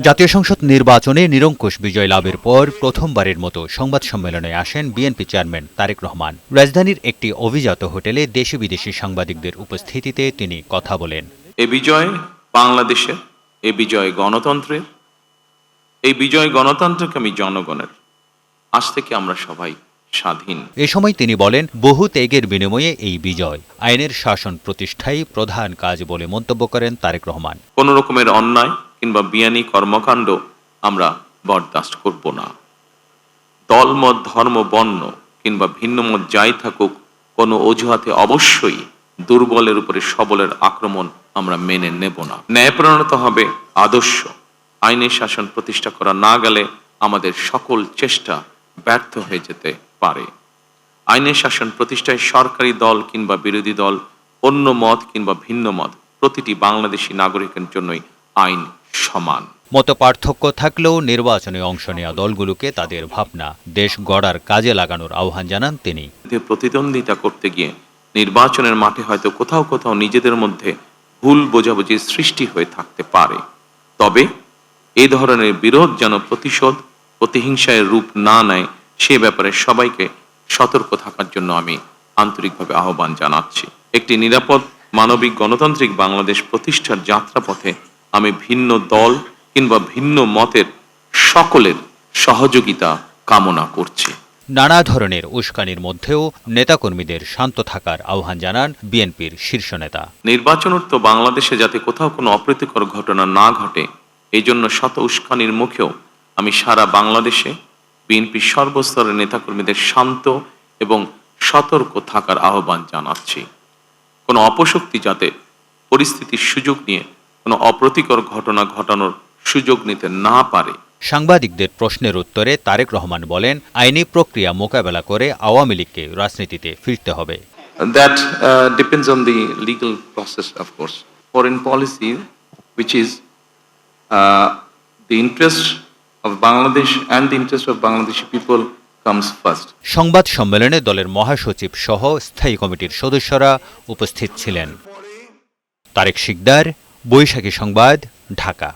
জাতীয় সংসদ নির্বাচনে নিরঙ্কুশ বিজয় লাভের পর প্রথমবারের মতো সংবাদ সম্মেলনে আসেন বিএনপি চেয়ারম্যান তারেক রহমান। রাজধানীর একটি অভিজাত হোটেলে দেশি বিদেশি সাংবাদিকদের উপস্থিতিতে তিনি কথা বলেন। এই বিজয় বাংলাদেশের, এই বিজয় গণতন্ত্রের, এই বিজয় গণতন্ত্রকামী জনগণের। আজ থেকে আমরা সবাই স্বাধীন। এ সময় তিনি বলেন, বহু ত্যাগের বিনিময়ে এই বিজয়, আইনের শাসন প্রতিষ্ঠাই প্রধান কাজ বলে মন্তব্য করেন তারেক রহমান। কোন রকমের অন্যায় কিংবা বিয়ানি কর্মকাণ্ড আমরা বরদাস্ত করব না। দলমত, ধর্ম, বর্ণ কিংবা ভিন্ন মত যাই থাকুক, কোনো অজুহাতে অবশ্যই দুর্বলের উপরে সবলের আক্রমণ আমরা মেনে নেব না। ন্যায়প্রণত হবে আদর্শ। আইনের শাসন প্রতিষ্ঠা করা না গেলে আমাদের সকল চেষ্টা ব্যর্থ হয়ে যেতে পারে। আইনের শাসন প্রতিষ্ঠায় সরকারি দল কিংবা বিরোধী দল, অন্য মত কিংবা ভিন্ন মত, প্রতিটি বাংলাদেশী নাগরিকের জন্যই আইন সমান। মত পার্থক্য থাকলেও নির্বাচনে অংশ নেওয়া দলগুলোকে তাদের ভাবনা দেশ গড়ার কাজে লাগানোর আহ্বান জানান তিনি। প্রতিদ্বন্দ্বিতা করতে গিয়ে নির্বাচনের মাঠে হয়তো কোথাও কোথাও নিজেদের মধ্যে ভুল বোঝাবুঝির সৃষ্টি হয়ে থাকতে পারে, তবে এই ধরনের বিরোধ যেন প্রতিশোধ, প্রতিহিংসায় রূপ না নেয়, সে ব্যাপারে সবাইকে সতর্ক থাকার জন্য আমি আন্তরিকভাবে আহ্বান জানাচ্ছি। একটি নিরাপদ, মানবিক, গণতান্ত্রিক বাংলাদেশ প্রতিষ্ঠার যাত্রাপথে আমি ভিন্ন দল কিংবা ভিন্ন মতের সকলের সহযোগিতা কামনা করছি। নানা ধরনের উস্কানির মধ্যেও নেতাকর্মীদের শান্ত থাকার আহ্বান জানান বিএনপির শীর্ষ নেতা। নির্বাচনোত্ত বাংলাদেশে যাতে কোথাও কোনো অপ্রীতিকর ঘটনা না ঘটে, এই জন্য শত উস্কানির মুখেও আমি সারা বাংলাদেশে বিএনপির সর্বস্তরের নেতাকর্মীদের শান্ত এবং সতর্ক থাকার আহ্বান জানাচ্ছি। কোনো অপশক্তি যাতে পরিস্থিতির সুযোগ নিয়ে কোনো অপ্রীতিকর ঘটনা ঘটানোর সুযোগ নিতে না পারে। সাংবাদিকদের প্রশ্নের উত্তরে তারেক রহমান বলেন, আইনি প্রক্রিয়া মোকাবেলা করে আওয়ামী লীগকে রাজনীতিতে ফিরতে হবে। That depends on the legal process, of course. Foreign policy, which is the interest of Bangladesh and the interest of Bangladeshi people comes first. সংবাদ সম্মেলনে দলের মহাসচিব সহ স্থায়ী কমিটির সদস্যরা উপস্থিত ছিলেন। তারেক শিকদার, বৈশাখী সংবাদ, ঢাকা।